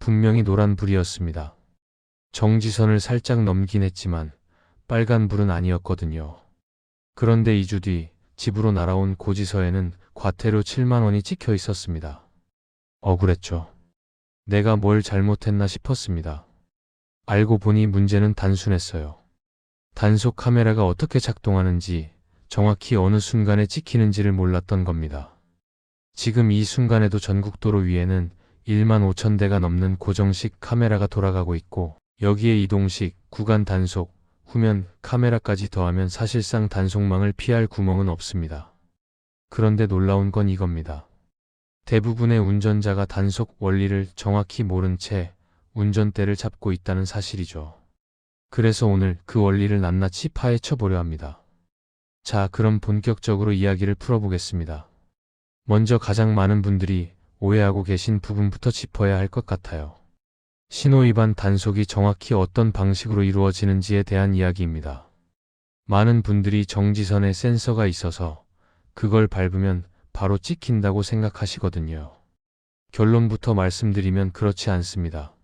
분명히 노란불이었습니다. 정지선을 살짝 넘긴 했지만 빨간불은 아니었거든요. 그런데 2주 뒤 집으로 날아온 고지서에는 과태료 7만 원이 찍혀 있었습니다. 억울했죠. 내가 뭘 잘못했나 싶었습니다. 알고 보니 문제는 단순했어요. 단속 카메라가 어떻게 작동하는지, 정확히 어느 순간에 찍히는지를 몰랐던 겁니다. 지금 이 순간에도 전국도로 위에는 1만 5천 대가 넘는 고정식 카메라가 돌아가고 있고, 여기에 이동식, 구간 단속, 후면 카메라까지 더하면 사실상 단속망을 피할 구멍은 없습니다. 그런데 놀라운 건 이겁니다. 대부분의 운전자가 단속 원리를 정확히 모른 채 운전대를 잡고 있다는 사실이죠. 그래서 오늘 그 원리를 낱낱이 파헤쳐 보려 합니다. 자, 그럼 본격적으로 이야기를 풀어보겠습니다. 먼저 가장 많은 분들이 오해하고 계신 부분부터 짚어야 할 것 같아요. 신호위반 단속이 정확히 어떤 방식으로 이루어지는지에 대한 이야기입니다. 많은 분들이 정지선에 센서가 있어서 그걸 밟으면 바로 찍힌다고 생각하시거든요. 결론부터 말씀드리면 그렇지 않습니다.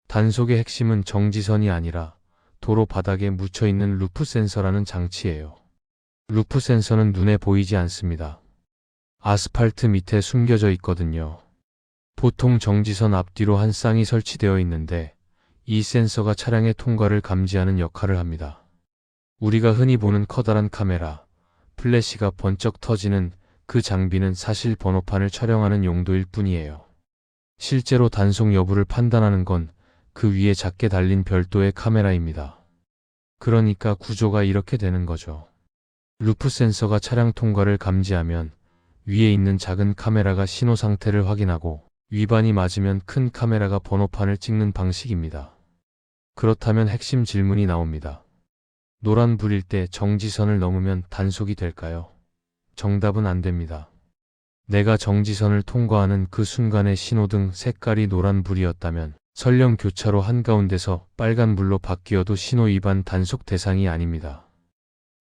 단속의 핵심은 정지선이 아니라 도로 바닥에 묻혀있는 루프 센서라는 장치예요. 루프 센서는 눈에 보이지 않습니다. 아스팔트 밑에 숨겨져 있거든요. 보통 정지선 앞뒤로 한 쌍이 설치되어 있는데 이 센서가 차량의 통과를 감지하는 역할을 합니다. 우리가 흔히 보는 커다란 카메라, 플래시가 번쩍 터지는 그 장비는 사실 번호판을 촬영하는 용도일 뿐이에요. 실제로 단속 여부를 판단하는 건 그 위에 작게 달린 별도의 카메라입니다. 그러니까 구조가 이렇게 되는 거죠. 루프 센서가 차량 통과를 감지하면 위에 있는 작은 카메라가 신호 상태를 확인하고 위반이 맞으면 큰 카메라가 번호판을 찍는 방식입니다. 그렇다면 핵심 질문이 나옵니다. 노란불일 때 정지선을 넘으면 단속이 될까요? 정답은 안 됩니다. 내가 정지선을 통과하는 그 순간의 신호등 색깔이 노란불이었다면 설령 교차로 한가운데서 빨간불로 바뀌어도 신호위반 단속 대상이 아닙니다.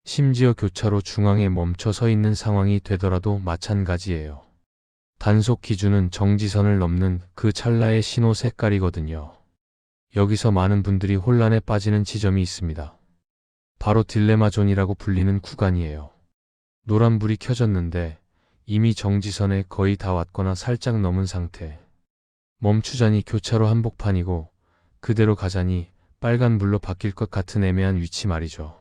심지어 교차로 중앙에 멈춰 서 있는 상황이 되더라도 마찬가지예요. 단속 기준은 정지선을 넘는 그 찰나의 신호 색깔이거든요. 여기서 많은 분들이 혼란에 빠지는 지점이 있습니다. 바로 딜레마 존이라고 불리는 구간이에요. 노란불이 켜졌는데 이미 정지선에 거의 다 왔거나 살짝 넘은 상태. 멈추자니 교차로 한복판이고 그대로 가자니 빨간불로 바뀔 것 같은 애매한 위치 말이죠.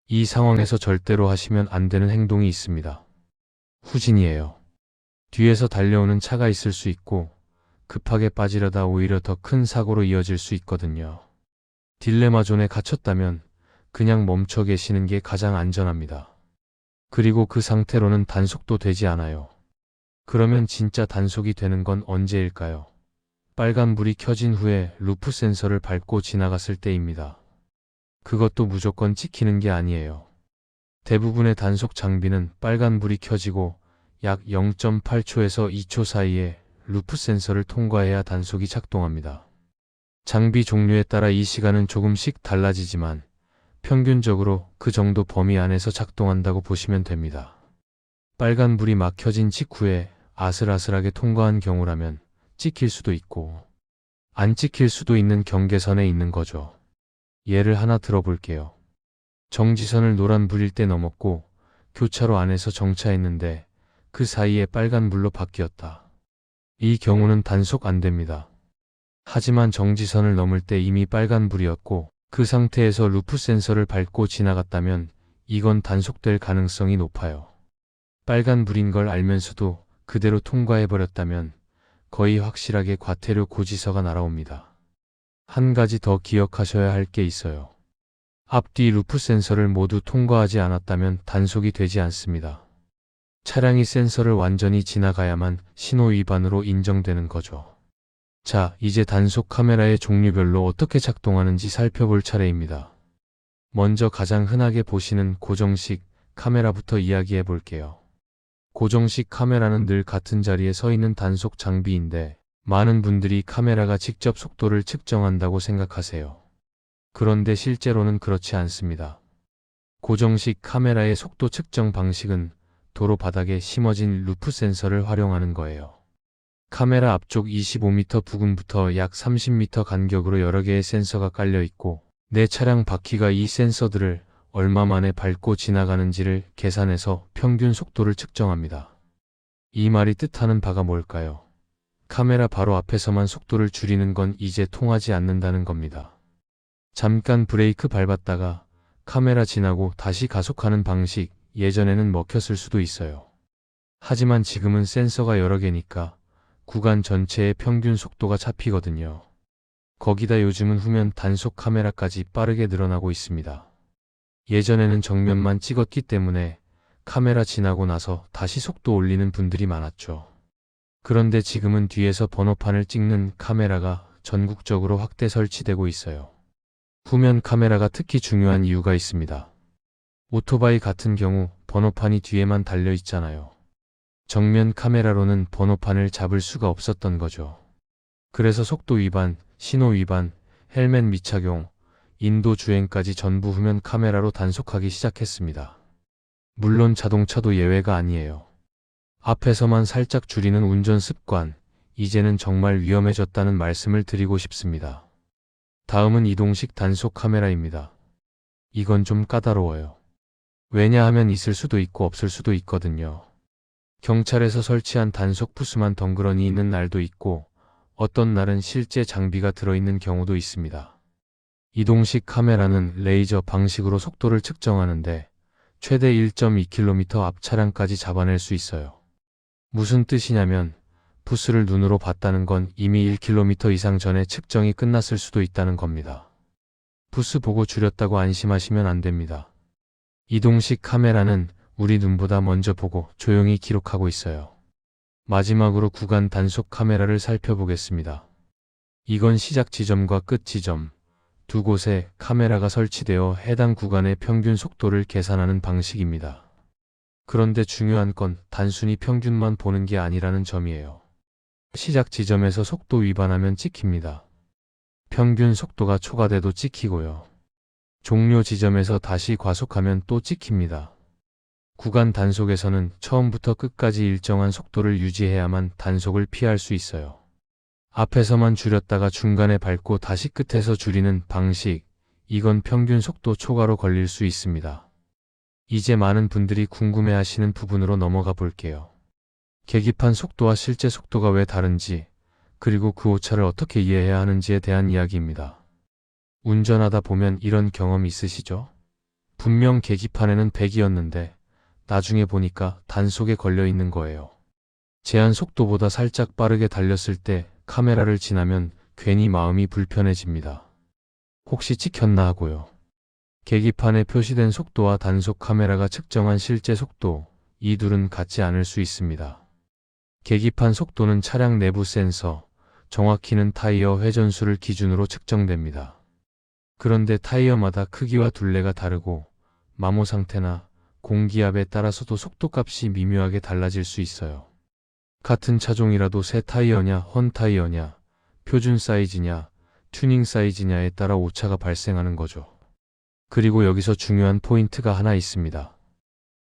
이 상황에서 절대로 하시면 안 되는 행동이 있습니다. 후진이에요. 뒤에서 달려오는 차가 있을 수 있고 급하게 빠지려다 오히려 더 큰 사고로 이어질 수 있거든요. 딜레마 존에 갇혔다면 그냥 멈춰 계시는 게 가장 안전합니다. 그리고 그 상태로는 단속도 되지 않아요. 그러면 진짜 단속이 되는 건 언제일까요? 빨간불이 켜진 후에 루프 센서를 밟고 지나갔을 때입니다. 그것도 무조건 찍히는 게 아니에요. 대부분의 단속 장비는 빨간불이 켜지고 약 0.8초에서 2초 사이에 루프 센서를 통과해야 단속이 작동합니다. 장비 종류에 따라 이 시간은 조금씩 달라지지만 평균적으로 그 정도 범위 안에서 작동한다고 보시면 됩니다. 빨간불이 막 켜진 직후에 아슬아슬하게 통과한 경우라면 찍힐 수도 있고 안 찍힐 수도 있는 경계선에 있는 거죠. 예를 하나 들어볼게요. 정지선을 노란불일 때 넘었고 교차로 안에서 정차했는데 그 사이에 빨간불로 바뀌었다. 이 경우는 단속 안 됩니다. 하지만 정지선을 넘을 때 이미 빨간불이었고 그 상태에서 루프 센서를 밟고 지나갔다면 이건 단속될 가능성이 높아요. 빨간불인 걸 알면서도 그대로 통과해버렸다면 거의 확실하게 과태료 고지서가 날아옵니다. 한 가지 더 기억하셔야 할 게 있어요. 앞뒤 루프 센서를 모두 통과하지 않았다면 단속이 되지 않습니다. 차량이 센서를 완전히 지나가야만 신호 위반으로 인정되는 거죠. 자, 이제 단속 카메라의 종류별로 어떻게 작동하는지 살펴볼 차례입니다. 먼저 가장 흔하게 보시는 고정식 카메라부터 이야기해 볼게요. 고정식 카메라는 늘 같은 자리에 서 있는 단속 장비인데 많은 분들이 카메라가 직접 속도를 측정한다고 생각하세요. 그런데 실제로는 그렇지 않습니다. 고정식 카메라의 속도 측정 방식은 도로 바닥에 심어진 루프 센서를 활용하는 거예요. 카메라 앞쪽 25m 부근부터 약 30m 간격으로 여러 개의 센서가 깔려 있고 내 차량 바퀴가 이 센서들을 얼마 만에 밟고 지나가는지를 계산해서 평균 속도를 측정합니다. 이 말이 뜻하는 바가 뭘까요? 카메라 바로 앞에서만 속도를 줄이는 건 이제 통하지 않는다는 겁니다. 잠깐 브레이크 밟았다가 카메라 지나고 다시 가속하는 방식, 예전에는 먹혔을 수도 있어요. 하지만 지금은 센서가 여러 개니까 구간 전체의 평균 속도가 잡히거든요. 거기다 요즘은 후면 단속 카메라까지 빠르게 늘어나고 있습니다. 예전에는 정면만 찍었기 때문에 카메라 지나고 나서 다시 속도 올리는 분들이 많았죠. 그런데 지금은 뒤에서 번호판을 찍는 카메라가 전국적으로 확대 설치되고 있어요. 후면 카메라가 특히 중요한 이유가 있습니다. 오토바이 같은 경우 번호판이 뒤에만 달려 있잖아요. 정면 카메라로는 번호판을 잡을 수가 없었던 거죠. 그래서 속도 위반, 신호 위반, 헬멧 미착용, 인도 주행까지 전부 후면 카메라로 단속하기 시작했습니다. 물론 자동차도 예외가 아니에요. 앞에서만 살짝 줄이는 운전 습관, 이제는 정말 위험해졌다는 말씀을 드리고 싶습니다. 다음은 이동식 단속 카메라입니다. 이건 좀 까다로워요. 왜냐하면 있을 수도 있고 없을 수도 있거든요. 경찰에서 설치한 단속 부스만 덩그러니 있는 날도 있고 어떤 날은 실제 장비가 들어있는 경우도 있습니다. 이동식 카메라는 레이저 방식으로 속도를 측정하는데 최대 1.2km 앞 차량까지 잡아낼 수 있어요. 무슨 뜻이냐면 부스를 눈으로 봤다는 건 이미 1km 이상 전에 측정이 끝났을 수도 있다는 겁니다. 부스 보고 줄였다고 안심하시면 안 됩니다. 이동식 카메라는 우리 눈보다 먼저 보고 조용히 기록하고 있어요. 마지막으로 구간 단속 카메라를 살펴보겠습니다. 이건 시작 지점과 끝 지점, 두 곳에 카메라가 설치되어 해당 구간의 평균 속도를 계산하는 방식입니다. 그런데 중요한 건 단순히 평균만 보는 게 아니라는 점이에요. 시작 지점에서 속도 위반하면 찍힙니다. 평균 속도가 초과돼도 찍히고요. 종료 지점에서 다시 과속하면 또 찍힙니다. 구간 단속에서는 처음부터 끝까지 일정한 속도를 유지해야만 단속을 피할 수 있어요. 앞에서만 줄였다가 중간에 밟고 다시 끝에서 줄이는 방식, 이건 평균 속도 초과로 걸릴 수 있습니다. 이제 많은 분들이 궁금해하시는 부분으로 넘어가 볼게요. 계기판 속도와 실제 속도가 왜 다른지, 그리고 그 오차를 어떻게 이해해야 하는지에 대한 이야기입니다. 운전하다 보면 이런 경험 있으시죠? 분명 계기판에는 100이었는데 나중에 보니까 단속에 걸려 있는 거예요. 제한 속도보다 살짝 빠르게 달렸을 때 카메라를 지나면 괜히 마음이 불편해집니다. 혹시 찍혔나 하고요. 계기판에 표시된 속도와 단속 카메라가 측정한 실제 속도, 이 둘은 같지 않을 수 있습니다. 계기판 속도는 차량 내부 센서, 정확히는 타이어 회전수를 기준으로 측정됩니다. 그런데 타이어마다 크기와 둘레가 다르고 마모 상태나 공기압에 따라서도 속도값이 미묘하게 달라질 수 있어요. 같은 차종이라도 새 타이어냐, 헌 타이어냐, 표준 사이즈냐, 튜닝 사이즈냐에 따라 오차가 발생하는 거죠. 그리고 여기서 중요한 포인트가 하나 있습니다.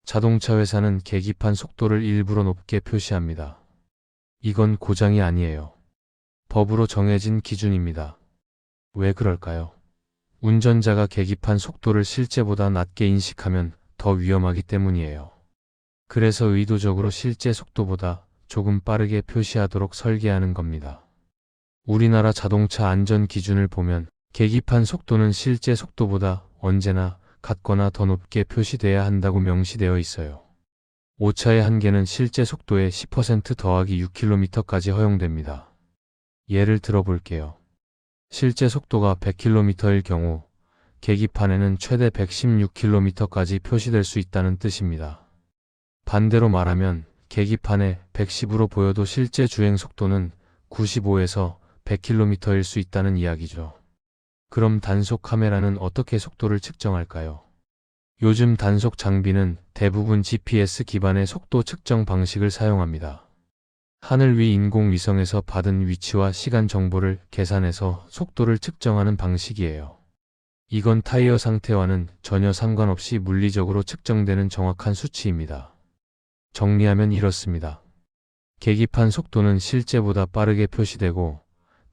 자동차 회사는 계기판 속도를 일부러 높게 표시합니다. 이건 고장이 아니에요. 법으로 정해진 기준입니다. 왜 그럴까요? 운전자가 계기판 속도를 실제보다 낮게 인식하면 더 위험하기 때문이에요. 그래서 의도적으로 실제 속도보다 조금 빠르게 표시하도록 설계하는 겁니다. 우리나라 자동차 안전 기준을 보면 계기판 속도는 실제 속도보다 언제나 같거나 더 높게 표시돼야 한다고 명시되어 있어요. 오차의 한계는 실제 속도의 10% 더하기 6km까지 허용됩니다. 예를 들어 볼게요. 실제 속도가 100km일 경우 계기판에는 최대 116km까지 표시될 수 있다는 뜻입니다. 반대로 말하면 계기판에 110으로 보여도 실제 주행 속도는 95에서 100km일 수 있다는 이야기죠. 그럼 단속 카메라는 어떻게 속도를 측정할까요? 요즘 단속 장비는 대부분 GPS 기반의 속도 측정 방식을 사용합니다. 하늘 위 인공위성에서 받은 위치와 시간 정보를 계산해서 속도를 측정하는 방식이에요. 이건 타이어 상태와는 전혀 상관없이 물리적으로 측정되는 정확한 수치입니다. 정리하면 이렇습니다. 계기판 속도는 실제보다 빠르게 표시되고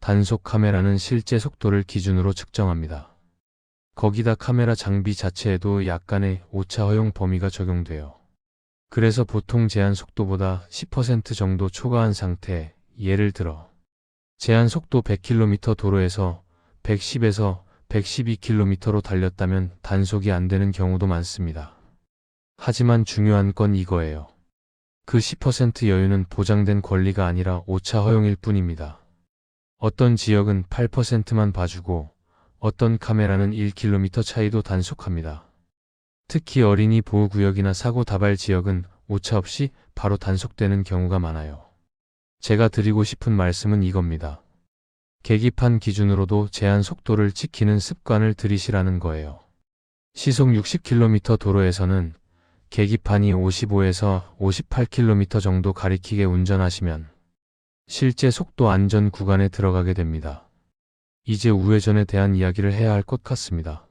단속 카메라는 실제 속도를 기준으로 측정합니다. 거기다 카메라 장비 자체에도 약간의 오차 허용 범위가 적용돼요. 그래서 보통 제한 속도보다 10% 정도 초과한 상태, 예를 들어 제한 속도 100km 도로에서 110에서 112km로 달렸다면 단속이 안 되는 경우도 많습니다. 하지만 중요한 건 이거예요. 그 10% 여유는 보장된 권리가 아니라 오차 허용일 뿐입니다. 어떤 지역은 8%만 봐주고 어떤 카메라는 1km 차이도 단속합니다. 특히 어린이 보호구역이나 사고 다발 지역은 오차 없이 바로 단속되는 경우가 많아요. 제가 드리고 싶은 말씀은 이겁니다. 계기판 기준으로도 제한 속도를 지키는 습관을 들이시라는 거예요. 시속 60km 도로에서는 계기판이 55에서 58km 정도 가리키게 운전하시면 실제 속도 안전 구간에 들어가게 됩니다. 이제 우회전에 대한 이야기를 해야 할 것 같습니다.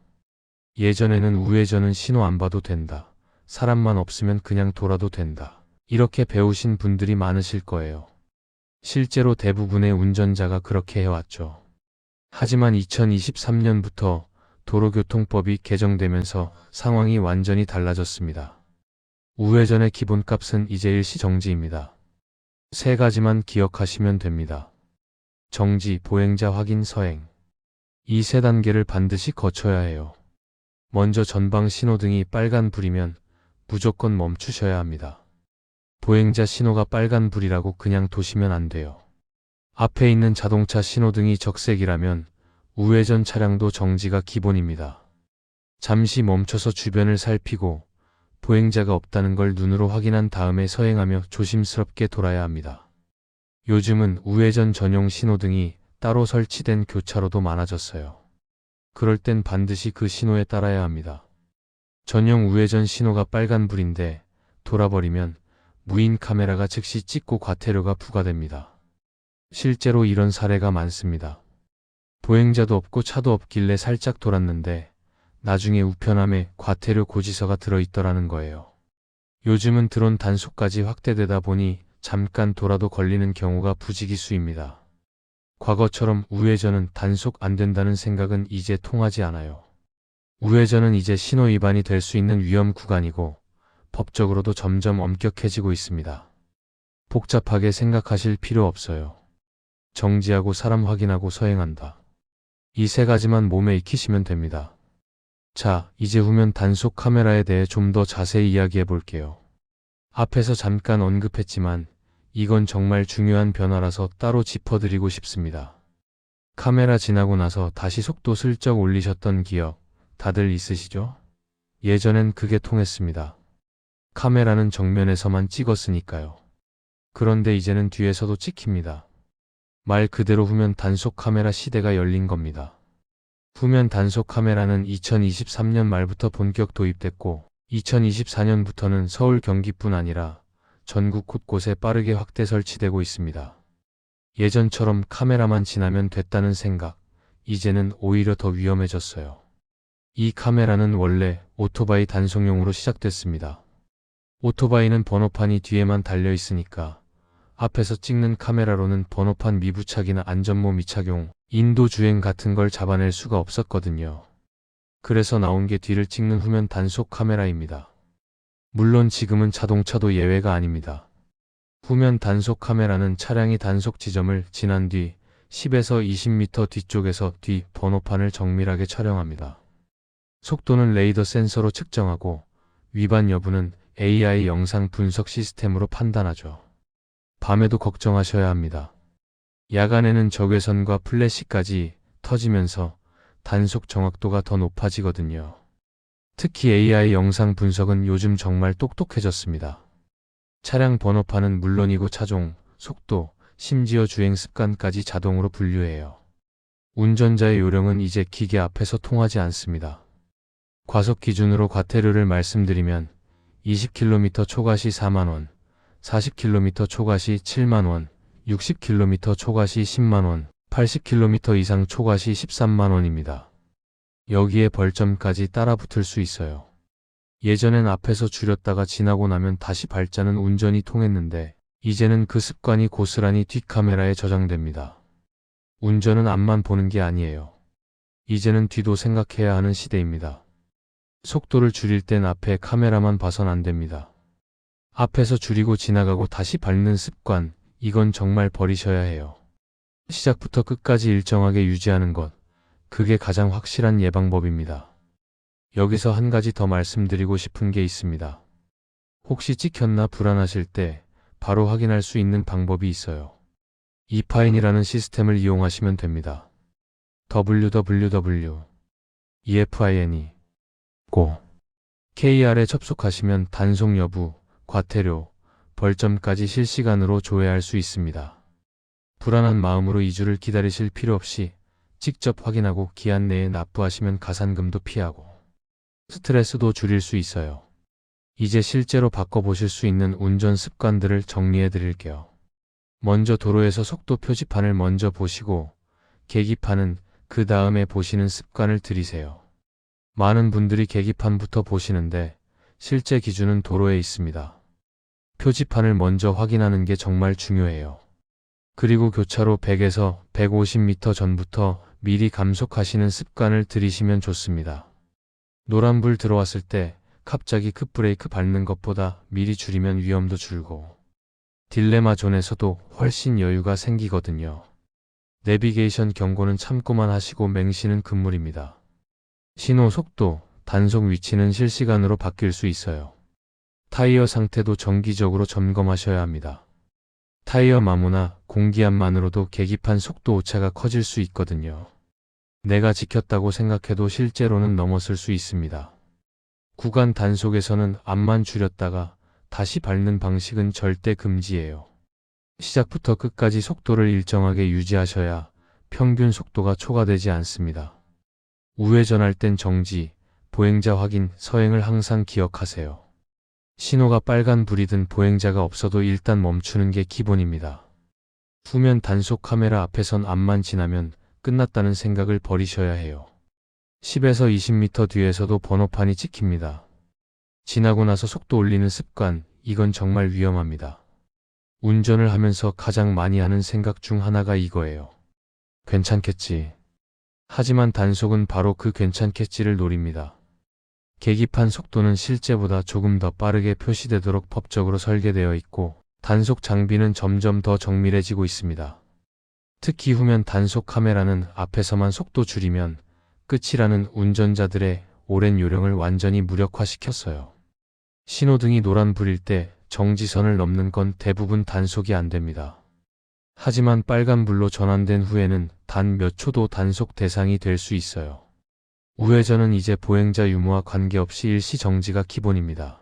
예전에는 우회전은 신호 안 봐도 된다. 사람만 없으면 그냥 돌아도 된다. 이렇게 배우신 분들이 많으실 거예요. 실제로 대부분의 운전자가 그렇게 해왔죠. 하지만 2023년부터 도로교통법이 개정되면서 상황이 완전히 달라졌습니다. 우회전의 기본값은 이제 일시정지입니다. 세 가지만 기억하시면 됩니다. 정지, 보행자 확인, 서행. 이 세 단계를 반드시 거쳐야 해요. 먼저 전방 신호등이 빨간불이면 무조건 멈추셔야 합니다. 보행자 신호가 빨간불이라고 그냥 도시면 안 돼요. 앞에 있는 자동차 신호등이 적색이라면 우회전 차량도 정지가 기본입니다. 잠시 멈춰서 주변을 살피고 보행자가 없다는 걸 눈으로 확인한 다음에 서행하며 조심스럽게 돌아야 합니다. 요즘은 우회전 전용 신호등이 따로 설치된 교차로도 많아졌어요. 그럴 땐 반드시 그 신호에 따라야 합니다. 전용 우회전 신호가 빨간불인데 돌아버리면 무인 카메라가 즉시 찍고 과태료가 부과됩니다. 실제로 이런 사례가 많습니다. 보행자도 없고 차도 없길래 살짝 돌았는데 나중에 우편함에 과태료 고지서가 들어있더라는 거예요. 요즘은 드론 단속까지 확대되다 보니 잠깐 돌아도 걸리는 경우가 부지기수입니다. 과거처럼 우회전은 단속 안 된다는 생각은 이제 통하지 않아요. 우회전은 이제 신호 위반이 될 수 있는 위험 구간이고 법적으로도 점점 엄격해지고 있습니다. 복잡하게 생각하실 필요 없어요. 정지하고 사람 확인하고 서행한다. 이 세 가지만 몸에 익히시면 됩니다. 자, 이제 후면 단속 카메라에 대해 좀 더 자세히 이야기해 볼게요. 앞에서 잠깐 언급했지만 이건 정말 중요한 변화라서 따로 짚어드리고 싶습니다. 카메라 지나고 나서 다시 속도 슬쩍 올리셨던 기억 다들 있으시죠? 예전엔 그게 통했습니다. 카메라는 정면에서만 찍었으니까요. 그런데 이제는 뒤에서도 찍힙니다. 말 그대로 후면 단속 카메라 시대가 열린 겁니다. 후면 단속 카메라는 2023년 말부터 본격 도입됐고 2024년부터는 서울 경기뿐 아니라 전국 곳곳에 빠르게 확대 설치되고 있습니다. 예전처럼 카메라만 지나면 됐다는 생각, 이제는 오히려 더 위험해졌어요. 이 카메라는 원래 오토바이 단속용으로 시작됐습니다. 오토바이는 번호판이 뒤에만 달려 있으니까 앞에서 찍는 카메라로는 번호판 미부착이나 안전모 미착용, 인도 주행 같은 걸 잡아낼 수가 없었거든요. 그래서 나온 게 뒤를 찍는 후면 단속 카메라입니다. 물론 지금은 자동차도 예외가 아닙니다. 후면 단속 카메라는 차량이 단속 지점을 지난 뒤 10에서 20m 뒤쪽에서 뒤 번호판을 정밀하게 촬영합니다. 속도는 레이더 센서로 측정하고 위반 여부는 AI 영상 분석 시스템으로 판단하죠. 밤에도 걱정하셔야 합니다. 야간에는 적외선과 플래시까지 터지면서 단속 정확도가 더 높아지거든요. 특히 AI 영상 분석은 요즘 정말 똑똑해졌습니다. 차량 번호판은 물론이고 차종, 속도, 심지어 주행 습관까지 자동으로 분류해요. 운전자의 요령은 이제 기계 앞에서 통하지 않습니다. 과속 기준으로 과태료를 말씀드리면 20km 초과 시 4만원, 40km 초과 시 7만원, 60km 초과 시 10만원, 80km 이상 초과 시 13만원입니다. 여기에 벌점까지 따라붙을 수 있어요. 예전엔 앞에서 줄였다가 지나고 나면 다시 밟자는 운전이 통했는데 이제는 그 습관이 고스란히 뒷카메라에 저장됩니다. 운전은 앞만 보는 게 아니에요. 이제는 뒤도 생각해야 하는 시대입니다. 속도를 줄일 땐 앞에 카메라만 봐선 안 됩니다. 앞에서 줄이고 지나가고 다시 밟는 습관, 이건 정말 버리셔야 해요. 시작부터 끝까지 일정하게 유지하는 것, 그게 가장 확실한 예방법입니다. 여기서 한 가지 더 말씀드리고 싶은 게 있습니다. 혹시 찍혔나 불안하실 때 바로 확인할 수 있는 방법이 있어요. 이파인이라는 시스템을 이용하시면 됩니다. www.efine.go KR에 접속하시면 단속 여부, 과태료, 벌점까지 실시간으로 조회할 수 있습니다. 불안한 마음으로 2주를 기다리실 필요 없이 직접 확인하고 기한 내에 납부하시면 가산금도 피하고 스트레스도 줄일 수 있어요. 이제 실제로 바꿔보실 수 있는 운전 습관들을 정리해 드릴게요. 먼저 도로에서 속도 표지판을 먼저 보시고 계기판은 그 다음에 보시는 습관을 들이세요. 많은 분들이 계기판부터 보시는데 실제 기준은 도로에 있습니다. 표지판을 먼저 확인하는 게 정말 중요해요. 그리고 교차로 100에서 150m 전부터 미리 감속하시는 습관을 들이시면 좋습니다. 노란불 들어왔을 때 갑자기 급브레이크 밟는 것보다 미리 줄이면 위험도 줄고 딜레마 존에서도 훨씬 여유가 생기거든요. 내비게이션 경고는 참고만 하시고 맹신은 금물입니다. 신호 속도, 단속 위치는 실시간으로 바뀔 수 있어요. 타이어 상태도 정기적으로 점검하셔야 합니다. 타이어 마모나 공기압만으로도 계기판 속도 오차가 커질 수 있거든요. 내가 지켰다고 생각해도 실제로는 넘었을 수 있습니다. 구간 단속에서는 앞만 줄였다가 다시 밟는 방식은 절대 금지예요. 시작부터 끝까지 속도를 일정하게 유지하셔야 평균 속도가 초과되지 않습니다. 우회전할 땐 정지, 보행자 확인, 서행을 항상 기억하세요. 신호가 빨간불이든 보행자가 없어도 일단 멈추는 게 기본입니다. 후면 단속 카메라 앞에선 앞만 지나면 끝났다는 생각을 버리셔야 해요. 10에서 20m 뒤에서도 번호판이 찍힙니다. 지나고 나서 속도 올리는 습관, 이건 정말 위험합니다. 운전을 하면서 가장 많이 하는 생각 중 하나가 이거예요. 괜찮겠지. 하지만 단속은 바로 그 괜찮겠지를 노립니다. 계기판 속도는 실제보다 조금 더 빠르게 표시되도록 법적으로 설계되어 있고 단속 장비는 점점 더 정밀해지고 있습니다. 특히 후면 단속 카메라는 앞에서만 속도 줄이면 끝이라는 운전자들의 오랜 요령을 완전히 무력화시켰어요. 신호등이 노란불일 때 정지선을 넘는 건 대부분 단속이 안 됩니다. 하지만 빨간불로 전환된 후에는 단 몇 초도 단속 대상이 될 수 있어요. 우회전은 이제 보행자 유무와 관계없이 일시 정지가 기본입니다.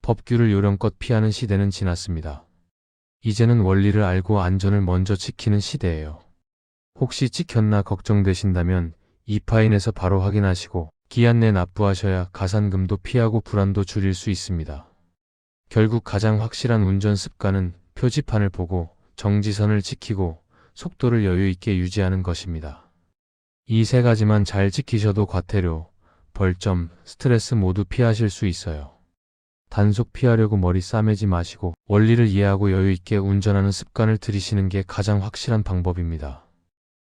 법규를 요령껏 피하는 시대는 지났습니다. 이제는 원리를 알고 안전을 먼저 지키는 시대예요. 혹시 찍혔나 걱정되신다면 이파인에서 바로 확인하시고 기한 내 납부하셔야 가산금도 피하고 불안도 줄일 수 있습니다. 결국 가장 확실한 운전 습관은 표지판을 보고 정지선을 지키고 속도를 여유 있게 유지하는 것입니다. 이 세 가지만 잘 지키셔도 과태료, 벌점, 스트레스 모두 피하실 수 있어요. 단속 피하려고 머리 싸매지 마시고 원리를 이해하고 여유 있게 운전하는 습관을 들이시는 게 가장 확실한 방법입니다.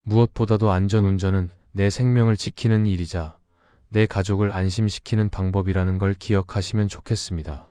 무엇보다도 안전운전은 내 생명을 지키는 일이자 내 가족을 안심시키는 방법이라는 걸 기억하시면 좋겠습니다.